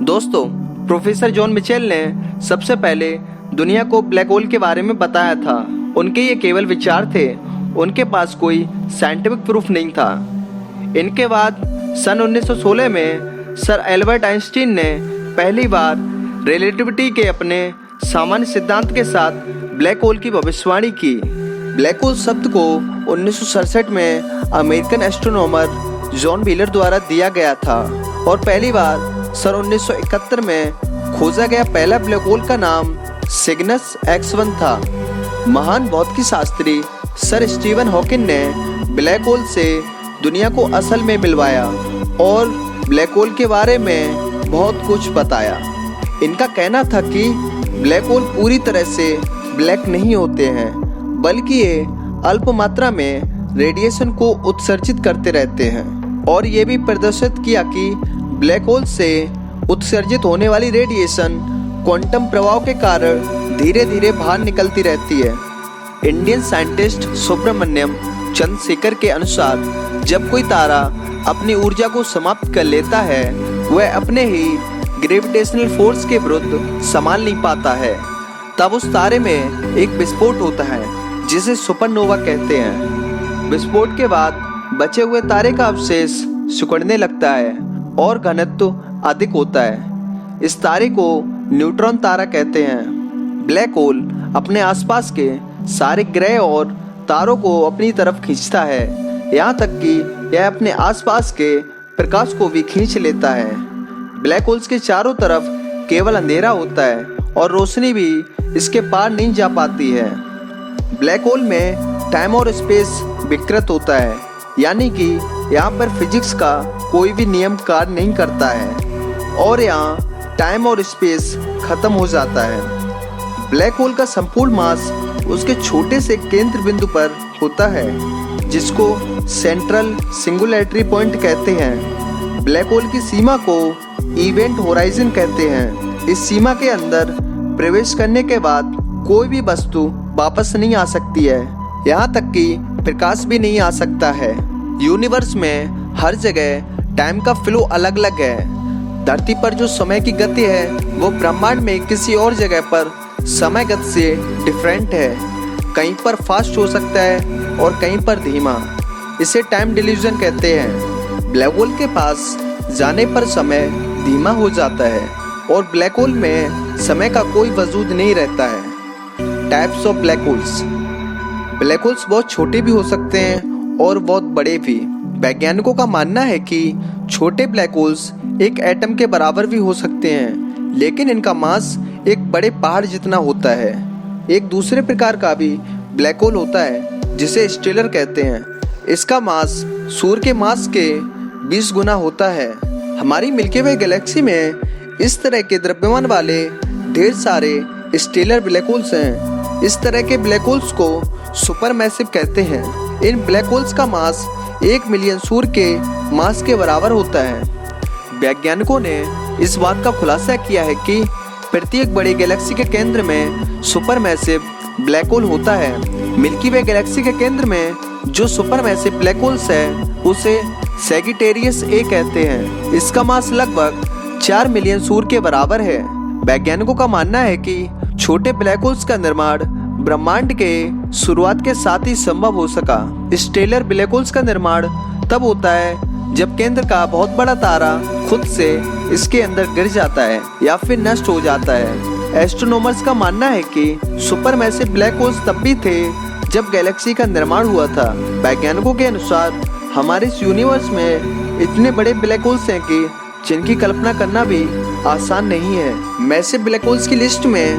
दोस्तों, professor John Mitchell ने सबसे पहले दुनिया को ब्लैक होल के बारे में बताया था। उनके ये केवल विचार थे, उनके पास कोई साइंटिफिक प्रूफ नहीं था। इनके बाद सन 1916 में सर एल्बर्ट आइंस्टीन ने पहली बार रिलेटिविटी के अपने सामान्य सिद्धांत के साथ ब्लैक होल की भविष्यवाणी की। ब्लैक होल शब्द को 1967 में अमेरिकन एस्ट्रोनॉमर जॉन व्हीलर द्वारा दिया गया था और पहली बार सन 1971 में खोजा गया पहला ब्लैक होल का नाम सिग्नस X1 था। महान भौतिकी शास्त्री सर स्टीवन हॉकिंग ने ब्लैक होल से दुनिया को असल में मिलवाया और ब्लैक होल के बारे में बहुत कुछ बताया। इनका कहना था कि ब्लैक होल पूरी तरह से ब्लैक नहीं होते हैं, बल्कि ये अल्प मात्रा में रेडिएशन को उत्सर्जित करते रहते हैं और ये भी प्रदर्शित किया कि ब्लैक होल से उत्सर्जित होने वाली रेडिएशन क्वांटम प्रभाव के कारण धीरे धीरे बाहर निकलती रहती है। इंडियन साइंटिस्ट सुब्रमण्यम चंद्रशेखर के अनुसार जब कोई तारा अपनी ऊर्जा को समाप्त कर लेता है, वह अपने ही ग्रेविटेशनल फोर्स के विरुद्ध संभाल नहीं पाता है। तब उस तारे में एक विस्फोट होता है जिसे सुपरनोवा कहते हैं। विस्फोट के बाद बचे हुए तारे का अवशेष सिकुड़ने लगता है और घनत्व अधिक होता है। इस तारे को न्यूट्रॉन तारा कहते हैं। ब्लैक होल अपने आसपास के सारे ग्रह और तारों को अपनी तरफ खींचता है, यहाँ तक कि यह अपने आसपास के प्रकाश को भी खींच लेता है। ब्लैक होल्स के चारों तरफ केवल अंधेरा होता है और रोशनी भी इसके पार नहीं जा पाती है। ब्लैक होल में टाइम और स्पेस विकृत होता है, यानी कि यहाँ पर फिजिक्स का कोई भी नियम कार्य नहीं करता है और यहाँ टाइम और स्पेस खत्म हो जाता है। ब्लैक होल का संपूर्ण मास उसके छोटे से केंद्र बिंदु पर होता है, जिसको सेंट्रल सिंगुलैरिटी पॉइंट कहते हैं। ब्लैक होल की सीमा को इवेंट होराइजन कहते हैं। इस सीमा के अंदर प्रवेश करने के बाद कोई भी वस्तु वापस नहीं आ सकती है, यहाँ तक कि प्रकाश भी नहीं आ सकता है। यूनिवर्स में हर जगह टाइम का फ्लो अलग अलग है। धरती पर जो समय की गति है वो ब्रह्मांड में किसी और जगह पर समय गति से डिफरेंट है। कहीं पर फास्ट हो सकता है और कहीं पर धीमा। इसे टाइम डिल्यूजन कहते हैं। ब्लैक होल के पास जाने पर समय धीमा हो जाता है और ब्लैक होल में समय का कोई वजूद नहीं रहता है। Types of black holes. Black holes बहुत छोटे भी हो सकते हैं और बहुत बड़े भी। वैज्ञानिकों का मानना है कि छोटे ब्लैक होल्स एक एटम के बराबर भी हो सकते हैं, लेकिन इनका मास एक बड़े पहाड़ जितना होता है। एक दूसरे प्रकार का भी ब्लैक होल होता है जिसे स्टेलर कहते हैं। इसका मास सूर्य के मास के 20 गुना होता है। हमारी मिल्की वे गैलेक्सी में इस तरह के द्रव्यमान वाले ढेर सारे स्टेलर ब्लैक होल्स हैं। इस तरह के ब्लैक होल्स को सुपरमैसिव कहते हैं। इन ब्लैक होल्स का मास 1 मिलियन सूर्य के मास के बराबर होता है। वैज्ञानिकों ने इस बात का खुलासा किया है कि प्रत्येक बड़ी गैलेक्सी के केंद्र में सुपरमैसिव ब्लैक होल होता है। मिल्की वे गैलेक्सी के केंद्र में जो सुपरमैसिव ब्लैक होल्स है उसे सैजिटेरियस ए कहते हैं। इसका मास लगभग 4 मिलियन सूर्य के बराबर है। वैज्ञानिकों का मानना है कि छोटे ब्लैक होल्स का निर्माण ब्रह्मांड के शुरुआत के साथ ही संभव हो सका। स्टेलर ब्लैक होल्स का निर्माण तब होता है जब केंद्र का बहुत बड़ा तारा खुद से इसके अंदर गिर जाता है या फिर नष्ट हो जाता है। एस्ट्रोनॉमर्स का मानना है कि सुपरमैसिव ब्लैक होल्स तब भी थे जब गैलेक्सी का निर्माण हुआ था। वैज्ञानिकों के अनुसार हमारे इस यूनिवर्स में इतने बड़े ब्लैक होल्स हैं कि जिनकी कल्पना करना भी आसान नहीं है। मैसिव ब्लैक होल्स की लिस्ट में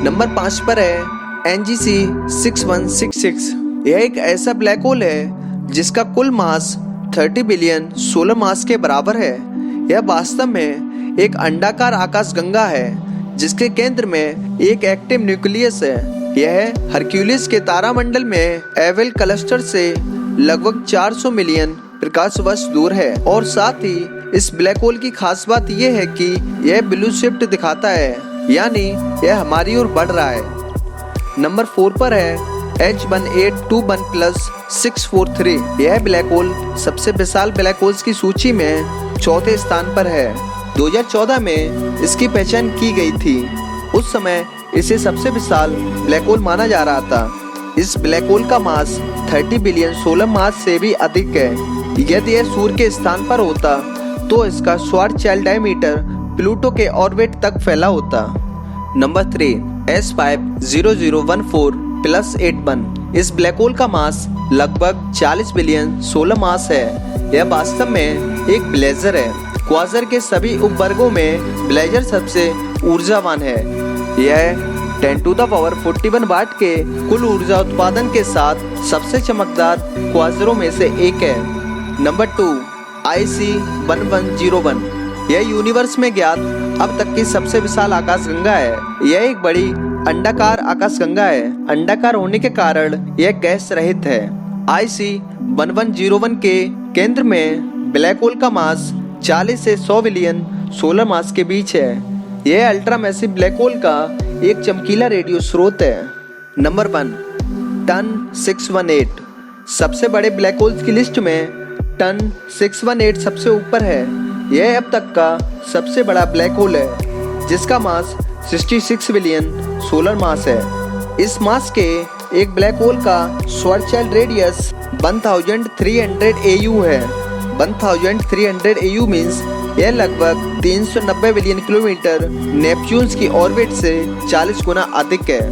नंबर 5 पर है NGC 6166। यह एक ऐसा ब्लैक होल है जिसका कुल मास 30 बिलियन सोलर मास के बराबर है। यह वास्तव में एक अंडाकार आकाशगंगा है जिसके केंद्र में एक एक्टिव न्यूक्लियस है। यह हरक्यूलिस के तारामंडल में एवेल क्लस्टर से लगभग 400 मिलियन प्रकाश वर्ष दूर है और साथ ही इस ब्लैक होल की खास बात यह है कि यह ब्लू शिफ्ट दिखाता है, यानी यह हमारी ओर बढ़ रहा है। नंबर 4 पर है H1821+643। यह ब्लैक होल सबसे विशाल ब्लैक होल्स की सूची में चौथे स्थान पर है। 2014 में इसकी पहचान की गई थी। उस समय इसे सबसे विशाल ब्लैक होल माना जा रहा था। इस ब्लैक होल का मास 30 बिलियन सोलर मास से भी अधिक है। यदि यह सूर्य के स्थान पर होता तो इसका श्वार्ज़चिल्ड डायमीटर प्लूटो के ऑर्बिट तक फैला होता। Number 3, S50014+81। इस ब्लैक होल का मास लगभग 40 बिलियन सोलर मास है। यह वास्तव में एक ब्लेजर है। क्वासर के सभी उपवर्गों में ब्लेजर सबसे ऊर्जावान है। यह 10⁻41 वाट के कुल ऊर्जा उत्पादन के साथ सबसे चमकदार क्वासरों में से एक है। Number 2, IC1101। यह यूनिवर्स में ज्ञात अब तक की सबसे विशाल आकाशगंगा है। यह एक बड़ी अंडाकार आकाशगंगा है। अंडाकार होने के कारण यह गैस रहित है। IC1101 के केंद्र में ब्लैक होल का मास 40 से 100 बिलियन सोलर मास के बीच है। यह अल्ट्रा मैसिव ब्लैक होल का एक चमकीला रेडियो स्रोत है। Number 1, TON 618। सबसे बड़े ब्लैक होल्स की लिस्ट में टन 618 सबसे ऊपर है। यह अब तक का सबसे बड़ा ब्लैक होल है, जिसका मास 66 बिलियन सोलर मास है। इस मास के एक ब्लैक होल का श्वार्ज़चिल्ड रेडियस 1300 AU है। 1300 AU मीन्स यह लगभग 390 बिलियन किलोमीटर नेपच्यून की ऑर्बिट से 40 गुना अधिक है।